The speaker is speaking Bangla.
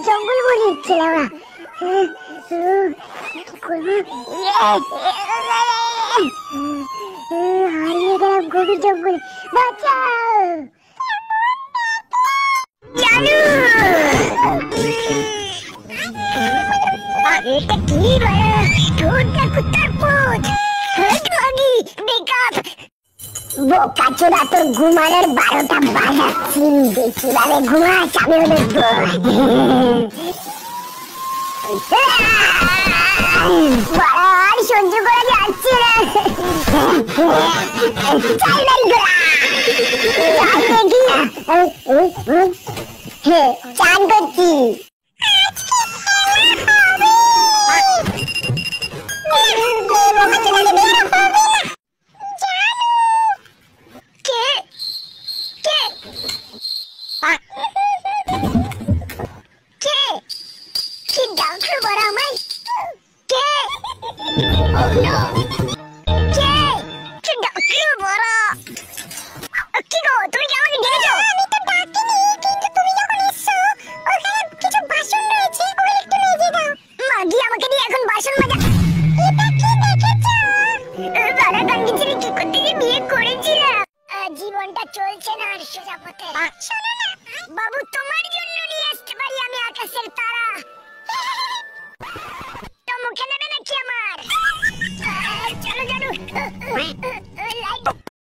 জঙ্গল বলে ছেলেরা হারিয়ে গেলাম গভীর জঙ্গলে। বাঁচাও জানু, এটা কি কুত্তার পুত বোকা চোরা, তোর ঘুমানোর 12টা বাজাচ্ছি, কিভাবে ঘুমাস আমি দেখবো। আর সহ্য করা যাচ্ছে না, চান করছি। জীবনটা চলছে না আর সোজা পথে। শোনো না বাবু, তোমার জন্য নিয়ে আসতে পারি আমি আকাশের তারা। তো মুখে নেবে নাকি আমার? চলো জানু।